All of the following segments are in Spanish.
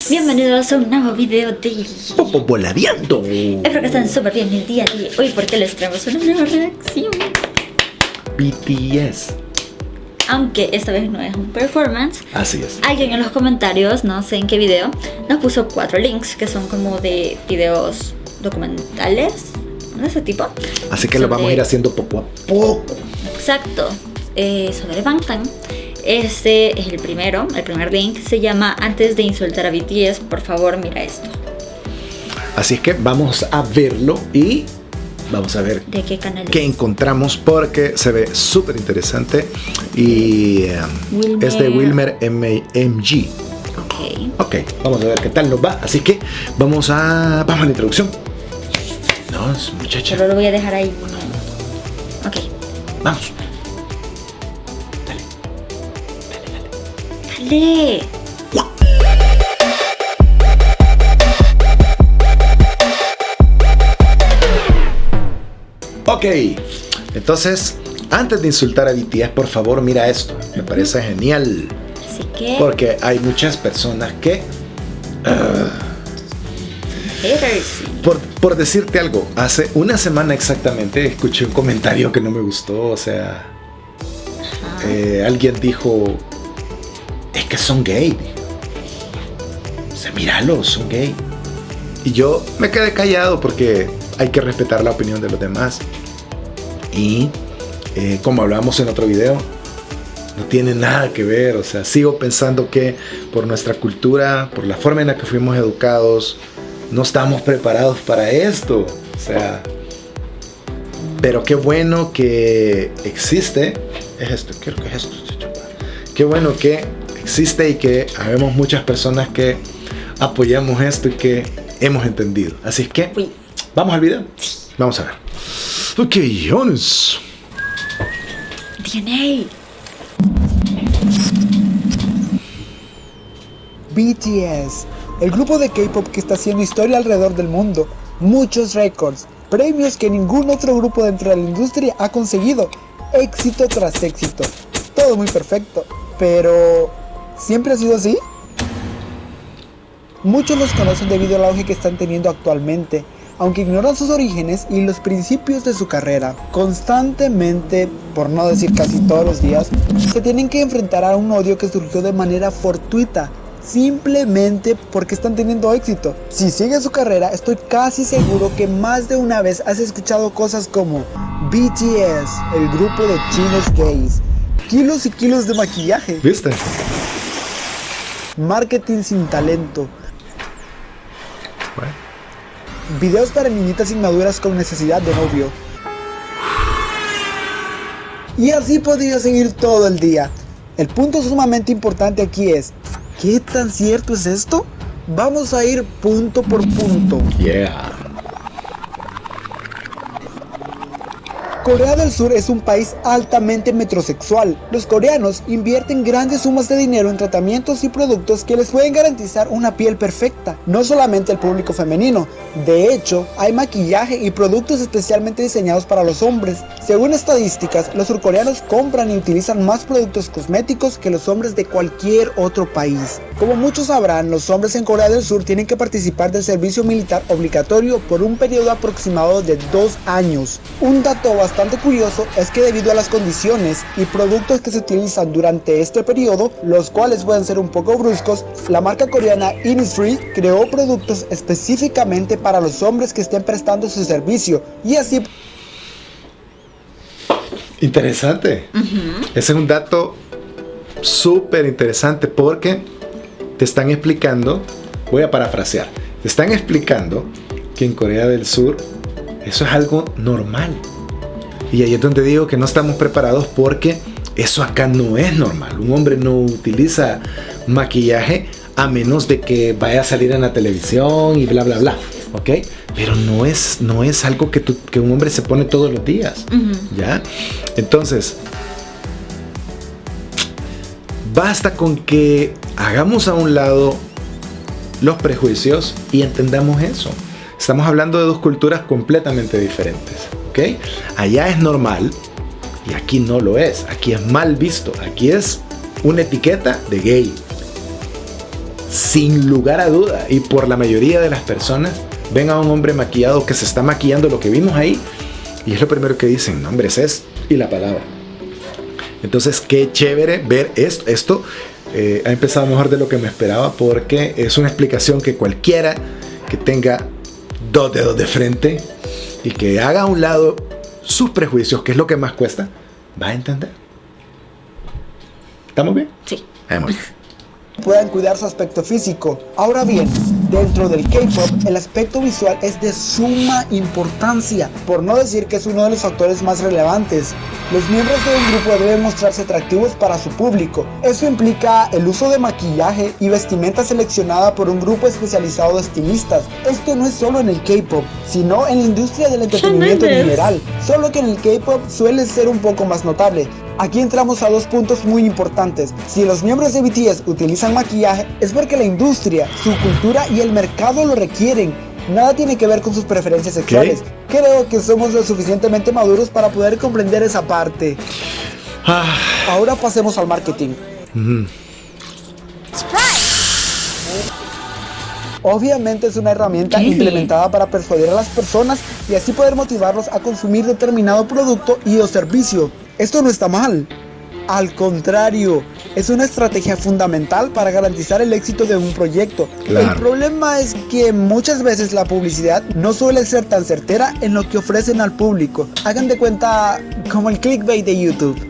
Bienvenidos a un nuevo video de Popo Volaviando. Espero que estén súper bien el día de hoy porque les traemos una nueva reacción. BTS. Aunque esta vez no es un performance. Así es. Alguien en los comentarios, no sé en qué video, nos puso 4 links que son como de videos documentales de ese tipo. Así que lo vamos a ir haciendo poco a poco. Exacto. Sobre Bangtan. Este es el primer link se llama Antes de insultar a BTS, por favor mira esto. Así es que vamos a verlo y vamos a ver ¿De qué canal qué encontramos porque se ve súper interesante y es de Wilmer MG. Ok, vamos a ver qué tal nos va. Así que vamos a la introducción. No, muchacha. Pero lo voy a dejar ahí. Ok. Vamos. ¡Dale! Ok, entonces, antes de insultar a BTS, por favor, mira esto. Me parece genial. Así que... Porque hay muchas personas que... por decirte algo, hace una semana exactamente escuché un comentario que no me gustó. O sea, alguien dijo... Es que son gay. O sea, míralos, son gay. Y yo me quedé callado porque hay que respetar la opinión de los demás. Y como hablábamos en otro video, no tiene nada que ver. O sea, sigo pensando que por nuestra cultura, por la forma en la que fuimos educados, no estamos preparados para esto. O sea, pero qué bueno que existe. Es esto, creo que es esto. Qué bueno que existe y que habemos muchas personas que apoyamos esto y que hemos entendido. Así es que vamos al video. Vamos a ver. Ok, Jonas. DNA. BTS, el grupo de K-pop que está haciendo historia alrededor del mundo, muchos récords, premios que ningún otro grupo dentro de la industria ha conseguido, éxito tras éxito, todo muy perfecto, pero ¿siempre ha sido así? Muchos los conocen debido al auge que están teniendo actualmente, aunque ignoran sus orígenes y los principios de su carrera. Constantemente, por no decir casi todos los días, se tienen que enfrentar a un odio que surgió de manera fortuita, simplemente porque están teniendo éxito. Si sigues su carrera, estoy casi seguro que más de una vez has escuchado cosas como BTS, el grupo de chinos gays, kilos y kilos de maquillaje, ¿viste? Marketing sin talento, Bueno. videos para niñitas inmaduras con necesidad de novio. Y así podría seguir todo el día. El punto sumamente importante aquí es, ¿qué tan cierto es esto? Vamos a ir punto por punto. Yeah. Corea del Sur es un país altamente metrosexual. Los coreanos invierten grandes sumas de dinero en tratamientos y productos que les pueden garantizar una piel perfecta. No solamente el público femenino, de hecho, hay maquillaje y productos especialmente diseñados para los hombres. Según estadísticas, los surcoreanos compran y utilizan más productos cosméticos que los hombres de cualquier otro país. Como muchos sabrán, los hombres en Corea del Sur tienen que participar del servicio militar obligatorio por un periodo aproximado de 2 años. Un dato bastante curioso es que debido a las condiciones y productos que se utilizan durante este periodo, los cuales pueden ser un poco bruscos, la marca coreana Innisfree creó productos específicamente para los hombres que estén prestando su servicio y así... Interesante. Ese es un dato súper interesante porque te están explicando, voy a parafrasear, te están explicando que en Corea del Sur eso es algo normal. Y ahí es donde digo que no estamos preparados porque eso acá no es normal. Un hombre no utiliza maquillaje a menos de que vaya a salir en la televisión y bla bla bla, ¿ok? Pero no es algo que un hombre se pone todos los días, ¿ya? Entonces, basta con que hagamos a un lado los prejuicios y entendamos eso. Estamos hablando de dos culturas completamente diferentes, ¿ok? Allá es normal y aquí no lo es. Aquí es mal visto. Aquí es una etiqueta de gay. sin lugar a duda, y por la mayoría de las personas, ven a un hombre maquillado que se está maquillando, lo que vimos ahí, y es lo primero que dicen, no, hombre, es y la palabra. Entonces, qué chévere ver esto. Ha empezado mejor de lo que me esperaba, porque es una explicación que cualquiera que tenga 2 dedos de frente y que haga a un lado sus prejuicios, que es lo que más cuesta, va a entender. ¿Estamos bien? Sí. Vamos. Puedan cuidar su aspecto físico. Ahora bien, dentro del K-pop, el aspecto visual es de suma importancia, por no decir que es uno de los factores más relevantes. Los miembros de un grupo deben mostrarse atractivos para su público. Eso implica el uso de maquillaje y vestimenta seleccionada por un grupo especializado de estilistas. Esto no es solo en el K-pop, sino en la industria del entretenimiento en general, solo que en el K-pop suele ser un poco más notable. Aquí entramos a 2 puntos muy importantes. Si los miembros de BTS utilizan maquillaje, es porque la industria, su cultura y el mercado lo requieren. Nada tiene que ver con sus preferencias sexuales. Creo que somos lo suficientemente maduros para poder comprender esa parte. Ahora pasemos al marketing. Obviamente es una herramienta implementada para persuadir a las personas y así poder motivarlos a consumir determinado producto y o servicio. Esto no está mal. Al contrario, es una estrategia fundamental para garantizar el éxito de un proyecto. Claro. El problema es que muchas veces la publicidad no suele ser tan certera en lo que ofrecen al público. Hagan de cuenta como el clickbait de YouTube.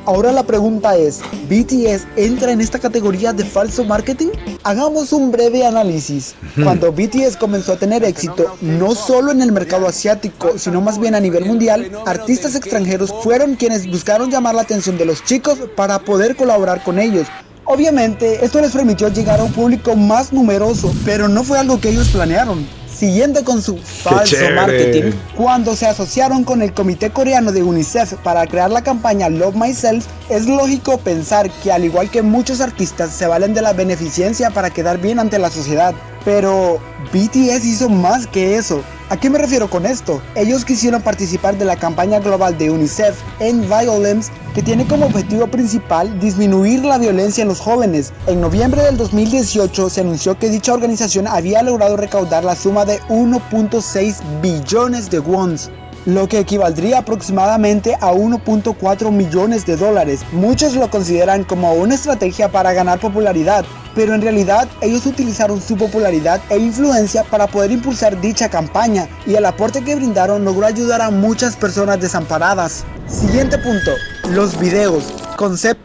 Ahora la pregunta es, ¿BTS entra en esta categoría de falso marketing? Hagamos un breve análisis. Cuando BTS comenzó a tener éxito, no solo en el mercado asiático, sino más bien a nivel mundial, artistas extranjeros fueron quienes buscaron llamar la atención de los chicos para poder colaborar con ellos. Obviamente, esto les permitió llegar a un público más numeroso, pero no fue algo que ellos planearon. Siguiendo con su falso marketing, cuando se asociaron con el comité coreano de UNICEF para crear la campaña Love Myself, es lógico pensar que al igual que muchos artistas se valen de la beneficencia para quedar bien ante la sociedad. Pero BTS hizo más que eso. ¿A qué me refiero con esto? Ellos quisieron participar de la campaña global de UNICEF End Violence, que tiene como objetivo principal disminuir la violencia en los jóvenes. En noviembre del 2018 se anunció que dicha organización había logrado recaudar la suma de 1.6 billones de wons, lo que equivaldría aproximadamente a 1.4 millones de dólares. Muchos lo consideran como una estrategia para ganar popularidad, pero en realidad ellos utilizaron su popularidad e influencia para poder impulsar dicha campaña, y el aporte que brindaron logró ayudar a muchas personas desamparadas. Siguiente punto, los videos.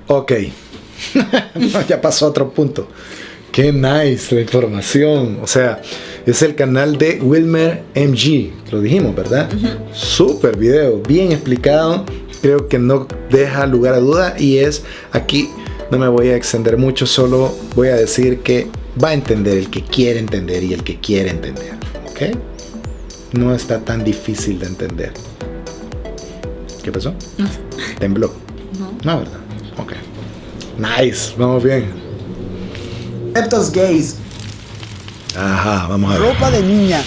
Ok, ya pasó a otro punto. Qué nice la información. O sea, es el canal de Wilmer MG. Lo dijimos, ¿verdad? Súper video, bien explicado. Creo que no deja lugar a duda. Y es aquí, no me voy a extender mucho. Solo voy a decir que va a entender el que quiere entender y el que quiere entender. ¿Ok? No está tan difícil de entender. ¿Qué pasó? No. Tembló. No, ¿verdad? Ok. Nice, vamos bien. Conceptos gays. Ajá, vamos a ver. Ropa de niña.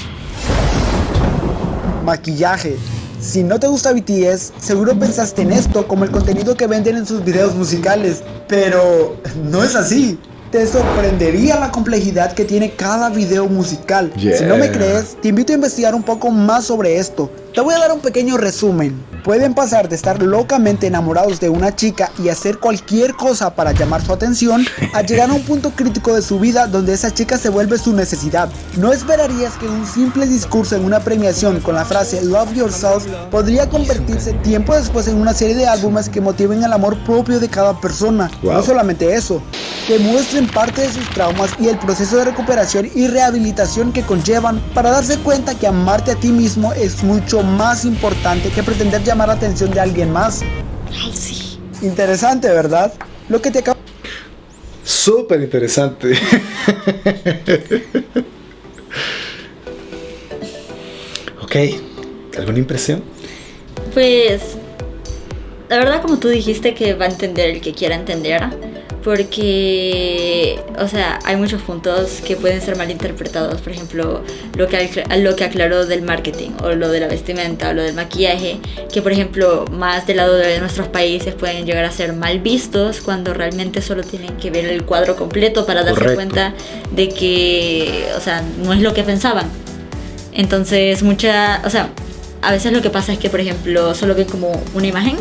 Maquillaje. Si no te gusta BTS, seguro pensaste en esto como el contenido que venden en sus videos musicales, pero no es así. Te sorprendería la complejidad que tiene cada video musical. Si no me crees, te invito a investigar un poco más sobre esto. Te voy a dar un pequeño resumen. Pueden pasar de estar locamente enamorados de una chica y hacer cualquier cosa para llamar su atención, a llegar a un punto crítico de su vida donde esa chica se vuelve su necesidad. No esperarías que un simple discurso en una premiación con la frase Love Yourself podría convertirse tiempo después en una serie de álbumes que motiven el amor propio de cada persona. No solamente eso, que muestren parte de sus traumas y el proceso de recuperación y rehabilitación que conllevan, para darse cuenta que amarte a ti mismo es mucho más importante que pretender llamar la atención de alguien más. Ay, sí. Interesante, ¿verdad? Lo que te acabo... Súper interesante. Ok, ¿alguna impresión? Pues, la verdad, como tú dijiste que va a entender el que quiera entender, porque, o sea, hay muchos puntos que pueden ser malinterpretados. Por ejemplo, lo que aclaró del marketing, o lo de la vestimenta, o lo del maquillaje, que por ejemplo, más del lado de nuestros países pueden llegar a ser mal vistos, cuando realmente solo tienen que ver el cuadro completo para darse Correcto. cuenta de que, o sea, no es lo que pensaban. Entonces, o sea, a veces lo que pasa es que, por ejemplo, solo ven como una imagen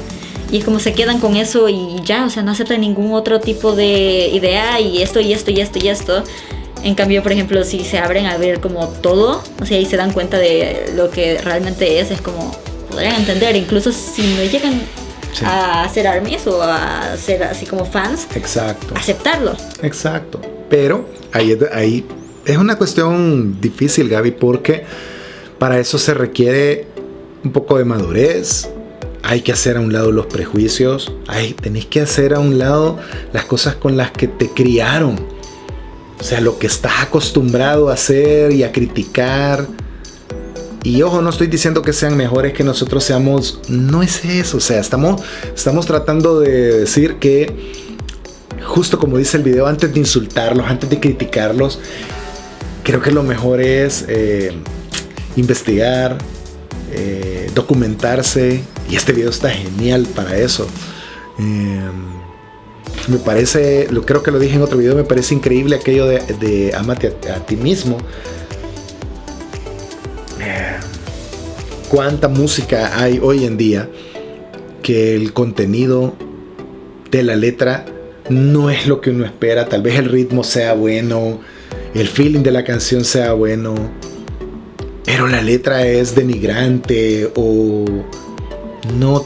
y es como se quedan con eso y ya, o sea, no aceptan ningún otro tipo de idea y esto y esto y esto y esto. En cambio, por ejemplo, si se abren a ver como todo, o sea, y se dan cuenta de lo que realmente es como podrían entender, incluso si no llegan a ser armies o a ser así como fans. Exacto. Aceptarlo. Exacto. Pero ahí es una cuestión difícil, Gaby, porque para eso se requiere un poco de madurez. Hay que hacer a un lado los prejuicios. Tenés que hacer a un lado las cosas con las que te criaron. O sea, lo que estás acostumbrado a hacer y a criticar. Y ojo, no estoy diciendo que sean mejores que nosotros seamos. No es eso. O sea, estamos tratando de decir que, justo como dice el video, antes de insultarlos, antes de criticarlos, creo que lo mejor es investigar, documentarse, y este video está genial para eso. Me parece, creo que lo dije en otro video, me parece increíble aquello de amate a ti mismo. Cuánta música hay hoy en día que el contenido de la letra no es lo que uno espera. Tal vez el ritmo sea bueno, el feeling de la canción sea bueno, pero la letra es denigrante o no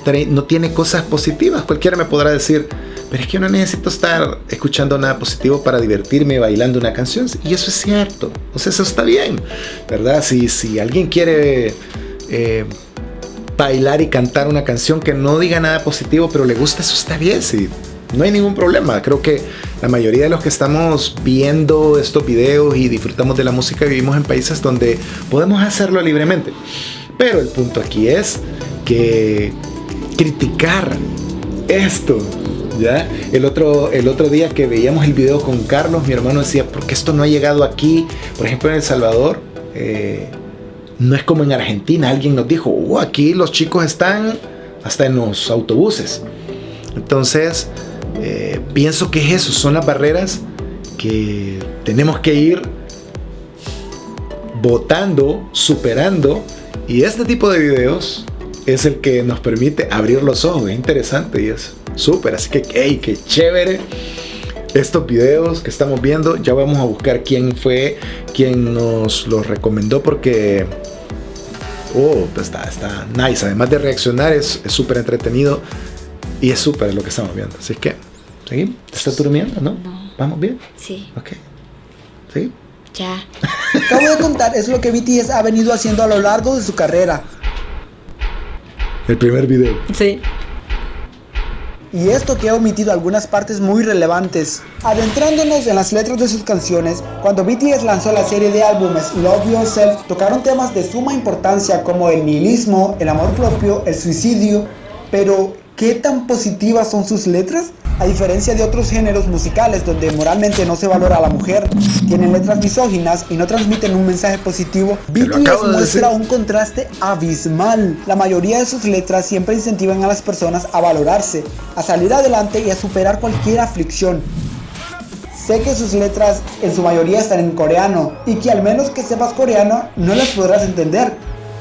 tiene cosas positivas. Cualquiera me podrá decir, pero es que yo no necesito estar escuchando nada positivo para divertirme bailando una canción. Y eso es cierto, o sea, eso está bien, ¿verdad? Si alguien quiere bailar y cantar una canción que no diga nada positivo, pero le gusta, eso está bien, sí. No hay ningún problema. Creo que la mayoría de los que estamos viendo estos videos y disfrutamos de la música vivimos en países donde podemos hacerlo libremente. Pero el punto aquí es que criticar esto, ¿ya? El otro día que veíamos el video con Carlos, mi hermano decía, ¿por qué esto no ha llegado aquí? Por ejemplo, en El Salvador, no es como en Argentina. Alguien nos dijo, aquí los chicos están hasta en los autobuses. Entonces, pienso que es eso, son las barreras que tenemos que ir botando, superando, y este tipo de videos es el que nos permite abrir los ojos. Es interesante y es súper, así que qué chévere estos videos que estamos viendo. Ya vamos a buscar quién fue quien nos los recomendó, porque está nice. Además de reaccionar, es súper entretenido y es súper lo que estamos viendo. Así que, ¿seguimos? ¿Te estás durmiendo, no? No. ¿Vamos bien? Sí. Ok. ¿Sí? Ya. Acabo de contar, es lo que BTS ha venido haciendo a lo largo de su carrera. El primer video. Sí. Y esto que he omitido algunas partes muy relevantes. Adentrándonos en las letras de sus canciones, cuando BTS lanzó la serie de álbumes Love Yourself, tocaron temas de suma importancia como el nihilismo, el amor propio, el suicidio. Pero, ¿qué tan positivas son sus letras? A diferencia de otros géneros musicales donde moralmente no se valora a la mujer, tienen letras misóginas y no transmiten un mensaje positivo, BTS muestra un contraste abismal. La mayoría de sus letras siempre incentivan a las personas a valorarse, a salir adelante y a superar cualquier aflicción. Sé que sus letras en su mayoría están en coreano y que al menos que sepas coreano no las podrás entender.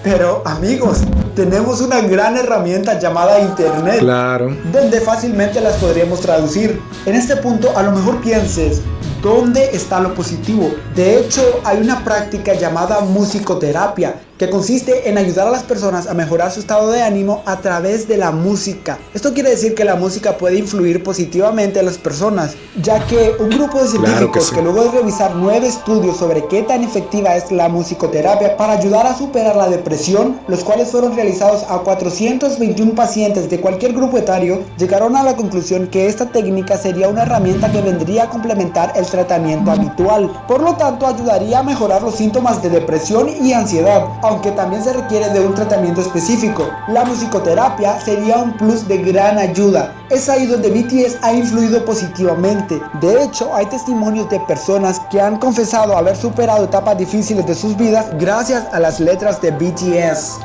Pero amigos, tenemos una gran herramienta llamada internet, claro, donde fácilmente las podríamos traducir. En este punto a lo mejor pienses, ¿dónde está lo positivo? De hecho, hay una práctica llamada musicoterapia, que consiste en ayudar a las personas a mejorar su estado de ánimo a través de la música. Esto quiere decir que la música puede influir positivamente a las personas, ya que un grupo de científicos que luego de revisar 9 estudios sobre qué tan efectiva es la musicoterapia para ayudar a superar la depresión, los cuales fueron realizados a 421 pacientes de cualquier grupo etario, llegaron a la conclusión que esta técnica sería una herramienta que vendría a complementar el tratamiento habitual. Por lo tanto, ayudaría a mejorar los síntomas de depresión y ansiedad. aunque también se requiere de un tratamiento específico. La musicoterapia sería un plus de gran ayuda. Es ahí donde BTS ha influido positivamente. De hecho, hay testimonios de personas que han confesado haber superado etapas difíciles de sus vidas gracias a las letras de BTS.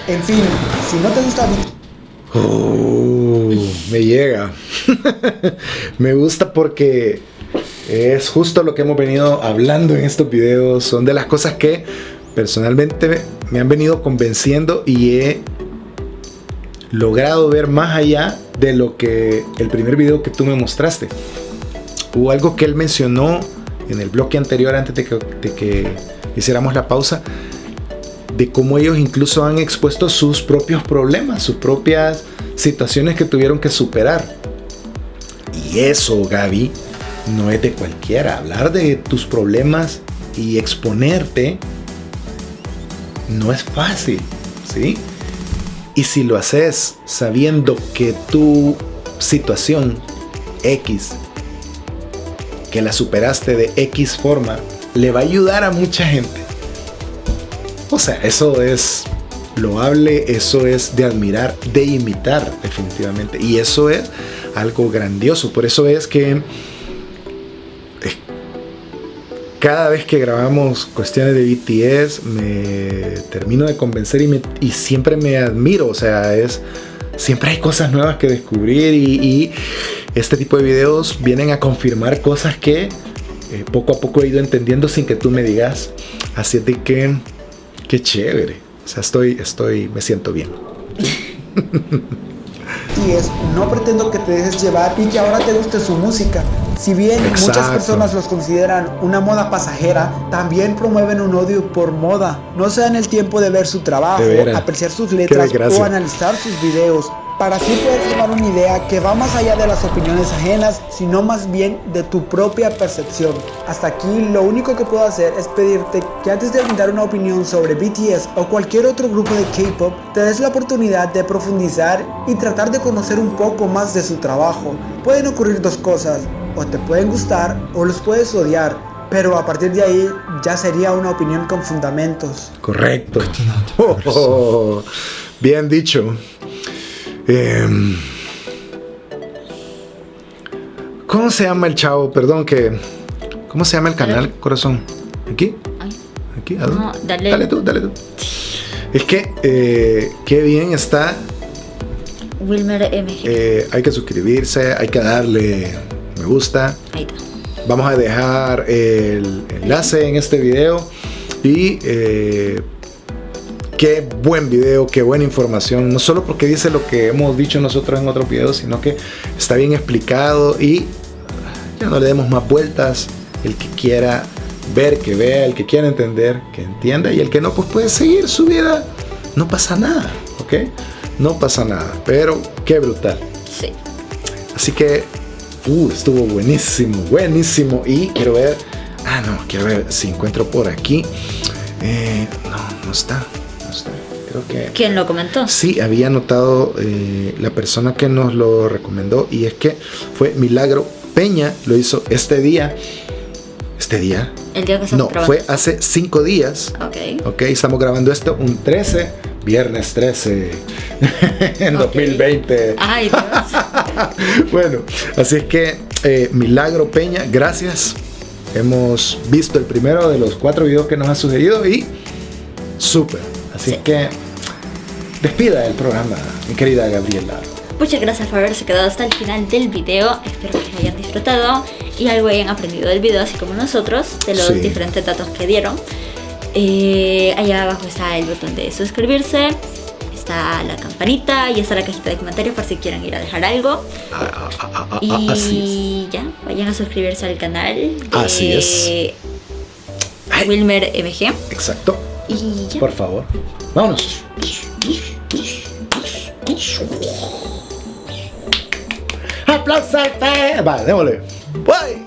En fin, si no te gusta me llega. Me gusta porque es justo lo que hemos venido hablando en estos videos. Son de las cosas que personalmente me han venido convenciendo y he logrado ver más allá de lo que el primer video que tú me mostraste. Hubo algo que él mencionó en el bloque anterior antes de que hiciéramos la pausa, de cómo ellos incluso han expuesto sus propios problemas, sus propias situaciones que tuvieron que superar. Y eso, Gaby, no es de cualquiera. Hablar de tus problemas y exponerte no es fácil, ¿sí? Y si lo haces sabiendo que tu situación X, que la superaste de X forma, le va a ayudar a mucha gente. O sea, eso es loable, eso es de admirar, de imitar definitivamente. Y eso es algo grandioso. Por eso es que cada vez que grabamos cuestiones de BTS me termino de convencer y siempre me admiro. O sea, siempre hay cosas nuevas que descubrir y este tipo de videos vienen a confirmar cosas que poco a poco he ido entendiendo sin que tú me digas. Así de que qué chévere. O sea, me siento bien. No pretendo que te dejes llevar y que ahora te guste su música. Si bien Exacto. Muchas personas los consideran una moda pasajera, también promueven un odio por moda. No se dan el tiempo de ver su trabajo, apreciar sus letras o analizar sus videos, para así poder formar una idea que va más allá de las opiniones ajenas, sino más bien de tu propia percepción. Hasta aquí lo único que puedo hacer es pedirte que antes de brindar una opinión sobre BTS o cualquier otro grupo de K-pop, te des la oportunidad de profundizar y tratar de conocer un poco más de su trabajo. Pueden ocurrir dos cosas: o te pueden gustar o los puedes odiar, pero a partir de ahí ya sería una opinión con fundamentos. Correcto. Bien dicho. ¿Cómo se llama el chavo? Perdón, ¿cómo se llama el canal, corazón? ¿Aquí? ¿Aquí? ¿A dónde? No, dale. Dale tú. Es que, qué bien está. Wilmer MG. Hay que suscribirse, hay que darle me gusta. Ahí está. Vamos a dejar el enlace en este video y qué buen video, qué buena información, no solo porque dice lo que hemos dicho nosotros en otros videos, sino que está bien explicado y ya no le demos más vueltas. El que quiera ver, que vea, el que quiera entender, que entienda, y el que no, pues puede seguir su vida, no pasa nada, ¿ok? No pasa nada, pero qué brutal. Sí. Así que estuvo buenísimo y quiero ver si encuentro por aquí. No está. Creo que ¿Quién lo comentó? sí, había notado la persona que nos lo recomendó, y es que fue Milagro Peña. Lo hizo este día. El día que estamos No, grabando. fue hace 5 días. Ok, estamos grabando esto un 13, viernes 13 en 2020. Ay, Dios. Bueno, así es que Milagro Peña, gracias. Hemos visto el primero de los 4 videos que nos ha sugerido y súper. Así Sí. que despida el programa, mi querida Gabriela. Muchas gracias por haberse quedado hasta el final del video. Espero que lo hayan disfrutado y algo hayan aprendido del video, así como nosotros, de los Sí. diferentes datos que dieron. Allá abajo está el botón de suscribirse, está la campanita y está la cajita de comentarios por si quieren ir a dejar algo. Así Y ya, vayan a suscribirse al canal de Así es. Ay. Wilmer MG. Exacto. Y ya. Por favor, vámonos. ¡Aplausos! Va, démosle. ¡Bye!